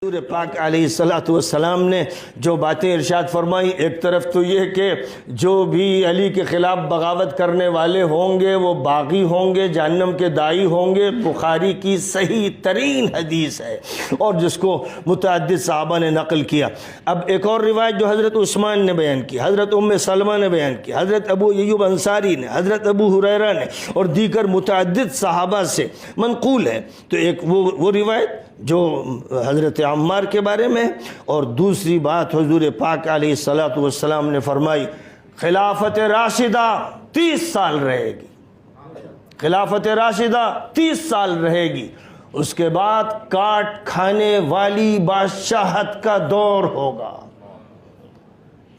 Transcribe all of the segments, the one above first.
حضور پاک علیہ السلام نے جو باتیں ارشاد فرمائی، ایک طرف تو یہ کہ جو بھی علی کے خلاف بغاوت کرنے والے ہوں گے وہ باغی ہوں گے، جہنم کے داعی ہوں گے، بخاری کی صحیح ترین حدیث ہے اور جس کو متعدد صحابہ نے نقل کیا۔ اب ایک اور روایت جو حضرت عثمان نے بیان کی، حضرت ام سلمہ نے بیان کی، حضرت ابو ایوب انصاری نے، حضرت ابو ہریرہ نے اور دیگر متعدد صحابہ سے منقول ہے۔ تو ایک وہ روایت جو حضرت عمار کے بارے میں، اور دوسری بات حضور پاک علیہ السلام نے فرمائی خلافت راشدہ 30 سال رہے گی، خلافت راشدہ 30 سال رہے گی، اس کے بعد کاٹ کھانے والی بادشاہت کا دور ہوگا۔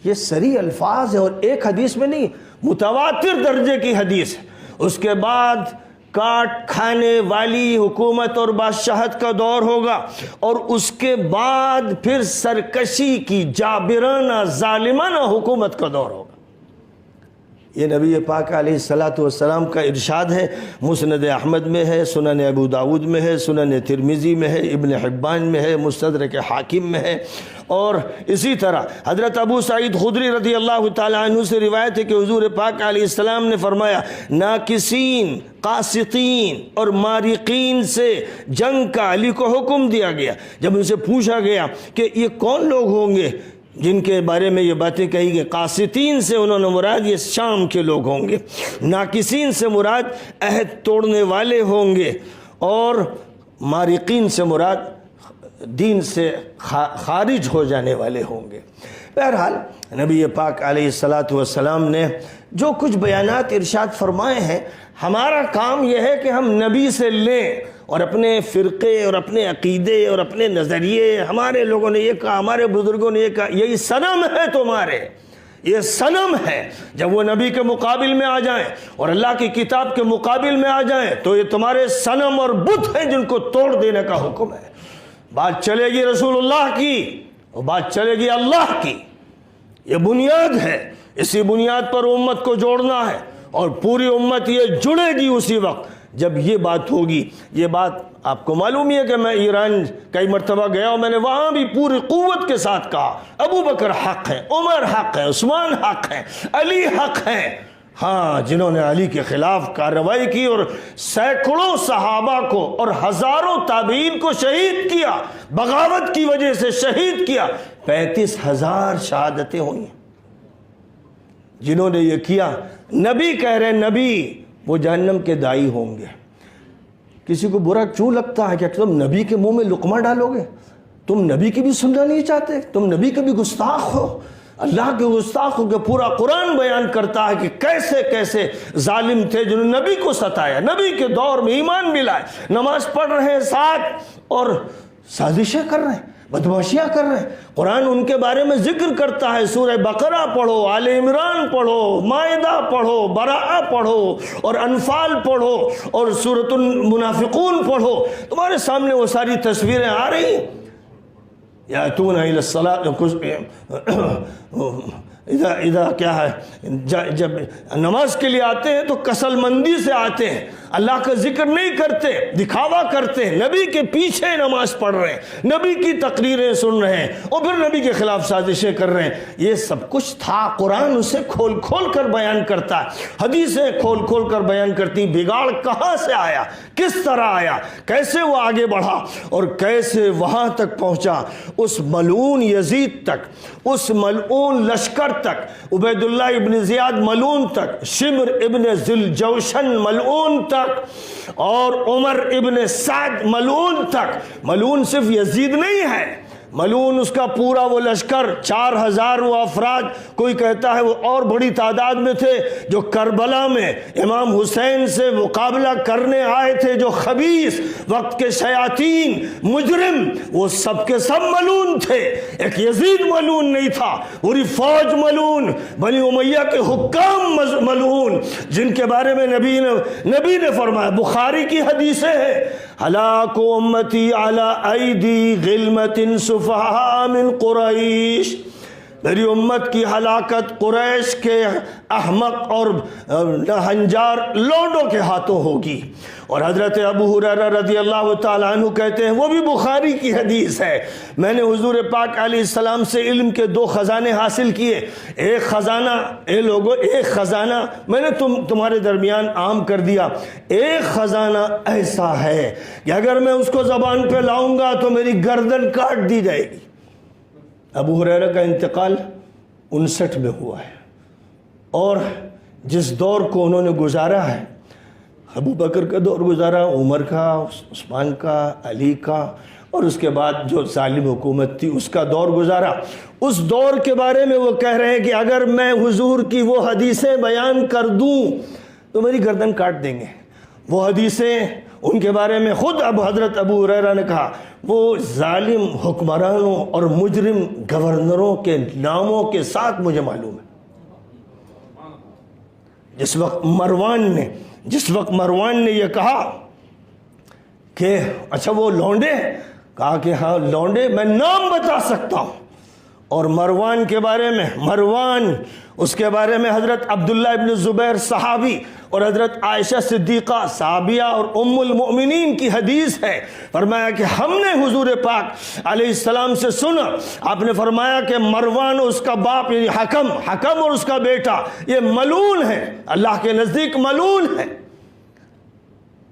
یہ صریح الفاظ ہے اور ایک حدیث میں نہیں، متواتر درجے کی حدیث ہے۔ اس کے بعد کاٹ کھانے والی حکومت اور بادشاہت کا دور ہوگا، اور اس کے بعد پھر سرکشی کی جابرانہ ظالمانہ حکومت کا دور ہوگا۔ یہ نبی پاک علیہ السلام کا ارشاد ہے، مسند احمد میں ہے، سنن ابو داود میں ہے، سنن ترمذی میں ہے، ابن حبان میں ہے، مستدرک حاکم میں ہے۔ اور اسی طرح حضرت ابو سعید خدری رضی اللہ تعالیٰ عنہ سے روایت ہے کہ حضور پاک علیہ السلام نے فرمایا ناکسین، قاسطین اور مارقین سے جنگ کا علی کو حکم دیا گیا۔ جب ان سے پوچھا گیا کہ یہ کون لوگ ہوں گے جن کے بارے میں یہ باتیں کہی گئی، قاسطین سے انہوں نے مراد یہ شام کے لوگ ہوں گے، ناکسین سے مراد عہد توڑنے والے ہوں گے، اور مارقین سے مراد دین سے خارج ہو جانے والے ہوں گے۔ بہرحال نبی پاک علیہ السلام نے جو کچھ بیانات ارشاد فرمائے ہیں، ہمارا کام یہ ہے کہ ہم نبی سے لیں اور اپنے فرقے اور اپنے عقیدے اور اپنے نظریے، ہمارے لوگوں نے یہ کہا، ہمارے بزرگوں نے یہ کہا، یہی صنم ہے تمہارے، یہ صنم ہے۔ جب وہ نبی کے مقابل میں آ جائیں اور اللہ کی کتاب کے مقابل میں آ جائیں تو یہ تمہارے صنم اور بت ہیں جن کو توڑ دینے کا حکم ہے۔ بات چلے گی رسول اللہ کی اور بات چلے گی اللہ کی، یہ بنیاد ہے، اسی بنیاد پر امت کو جوڑنا ہے، اور پوری امت یہ جڑے گی اسی وقت جب یہ بات ہوگی۔ یہ بات آپ کو معلوم ہی ہے کہ میں ایران کئی مرتبہ گیا اور میں نے وہاں بھی پوری قوت کے ساتھ کہا ابو بکر حق ہے، عمر حق ہے، عثمان حق ہے، علی حق ہے۔ ہاں، جنہوں نے علی کے خلاف کارروائی کی اور سینکڑوں صحابہ کو اور ہزاروں تابعین کو شہید کیا، بغاوت کی وجہ سے شہید کیا، 35,000 شہادتیں ہوئی۔ جنہوں نے یہ کیا، نبی کہہ رہے نبی وہ جہنم کے داعی ہوں گے۔ کسی کو برا کیوں لگتا ہے کہ تم نبی کے منہ میں لقمہ ڈالو گے؟ تم نبی کی بھی سننا نہیں چاہتے؟ تم نبی کے بھی گستاخ ہو؟ اللہ کے گستاخوں کے پورا قرآن بیان کرتا ہے کہ کیسے کیسے ظالم تھے جنہوں نے نبی کو ستایا، نبی کے دور میں ایمان بھی لائے، نماز پڑھ رہے ہیں ساتھ اور سازشیں کر رہے ہیں، بدمعاشیاں کر رہے ہیں۔ قرآن ان کے بارے میں ذکر کرتا ہے، سورہ بقرہ پڑھو، آل عمران پڑھو، مائدہ پڑھو، براءہ پڑھو اور انفال پڑھو اور سورۃ المنافقون پڑھو، تمہارے سامنے وہ ساری تصویریں آ رہی ہیں۔ یاتون الی الصلاۃ اذا کیا ہے، جب نماز کے لیے آتے ہیں تو کسل مندی سے آتے ہیں، اللہ کا ذکر نہیں کرتے، دکھاوا کرتے ہیں، نبی کے پیچھے نماز پڑھ رہے ہیں، نبی کی تقریریں سن رہے ہیں اور پھر نبی کے خلاف سازشیں کر رہے ہیں۔ یہ سب کچھ تھا، قرآن اسے کھول کھول کر بیان کرتا ہے، حدیثیں کھول کھول کر بیان کرتی ہیں۔ بگاڑ کہاں سے آیا، کس طرح آیا، کیسے وہ آگے بڑھا اور کیسے وہاں تک پہنچا، اس ملعون یزید تک، اس ملعون لشکر تک، عبید اللہ ابن زیاد ملعون تک، شمر ابن ذوالجوشن ملعون تک، اور عمر ابن سعد ملعون تک۔ ملعون صرف یزید نہیں ہے، ملعون اس کا پورا وہ لشکر، 4,000 وہ افراد، کوئی کہتا ہے وہ اور بڑی تعداد میں تھے، جو کربلا میں امام حسین سے مقابلہ کرنے آئے تھے، جو خبیث وقت کے شیاطین مجرم، وہ سب کے سب ملعون تھے۔ ایک یزید ملعون نہیں تھا، پوری فوج ملعون، بنی امیہ کے حکام ملعون، جن کے بارے میں نبی نے فرمایا، بخاری کی حدیثیں ہیں، ہلاک امتی علی ایدی غلمت سفہاء من قریش، میری امت کی ہلاکت قریش کے احمق اور نہنجار لوڈوں کے ہاتھوں ہوگی۔ اور حضرت ابو ہریرہ رضی اللہ تعالیٰ عنہ کہتے ہیں، وہ بھی بخاری کی حدیث ہے، میں نے حضور پاک علیہ السلام سے علم کے 2 خزانے حاصل کیے۔ ایک خزانہ، اے لوگو، ایک خزانہ میں نے تمہارے درمیان عام کر دیا، ایک خزانہ ایسا ہے کہ اگر میں اس کو زبان پہ لاؤں گا تو میری گردن کاٹ دی جائے گی۔ ابو ہریرہ کا انتقال 59 میں ہوا ہے، اور جس دور کو انہوں نے گزارا ہے، ابو بکر کا دور گزارا، عمر کا، عثمان کا، علی کا، اور اس کے بعد جو ظالم حکومت تھی اس کا دور گزارا۔ اس دور کے بارے میں وہ کہہ رہے ہیں کہ اگر میں حضور کی وہ حدیثیں بیان کر دوں تو میری گردن کاٹ دیں گے۔ وہ حدیثیں ان کے بارے میں خود حضرت ابو ہریرہ نے کہا، وہ ظالم حکمرانوں اور مجرم گورنروں کے ناموں کے ساتھ مجھے معلوم ہے۔ جس وقت مروان نے یہ کہا کہ اچھا وہ لونڈے، کہا کہ ہاں لونڈے، میں نام بتا سکتا ہوں۔ اور مروان کے بارے میں، اس کے بارے میں حضرت عبداللہ ابن زبیر صحابی اور حضرت عائشہ صدیقہ صحابیہ اور ام المؤمنین کی حدیث ہے، فرمایا کہ ہم نے حضور پاک علیہ السلام سے سنا، آپ نے فرمایا کہ مروان اور اس کا باپ یعنی حکم اور اس کا بیٹا یہ ملعون ہے، اللہ کے نزدیک ملعون ہے۔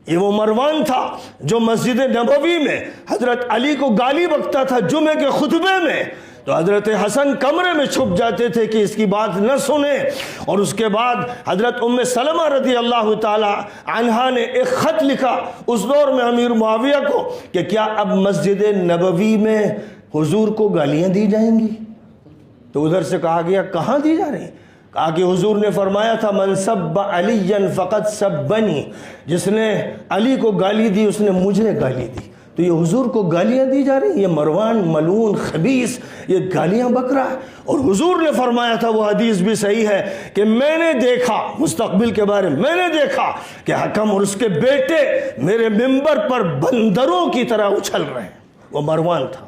یہ وہ مروان تھا جو مسجد نبوی میں حضرت علی کو گالی بکتا تھا جمعے کے خطبے میں، تو حضرت حسن کمرے میں چھپ جاتے تھے کہ اس کی بات نہ سنیں۔ اور اس کے بعد حضرت ام سلمہ رضی اللہ تعالی عنہا نے ایک خط لکھا اس دور میں امیر معاویہ کو کہ کیا اب مسجد نبوی میں حضور کو گالیاں دی جائیں گی؟ تو ادھر سے کہا گیا کہاں دی جا رہی ہیں؟ کہا کہ حضور نے فرمایا تھا من سب علی فقط سبنی، جس نے علی کو گالی دی اس نے مجھے گالی دی۔ تو یہ حضور کو گالیاں دی جا رہی ہیں، یہ مروان ملعون خبیث یہ گالیاں بک رہا ہے۔ اور حضور نے فرمایا تھا، وہ حدیث بھی صحیح ہے، کہ میں نے دیکھا، مستقبل کے بارے میں نے دیکھا کہ حکم اور اس کے بیٹے میرے منبر پر بندروں کی طرح اچھل رہے ہیں۔ وہ مروان تھا۔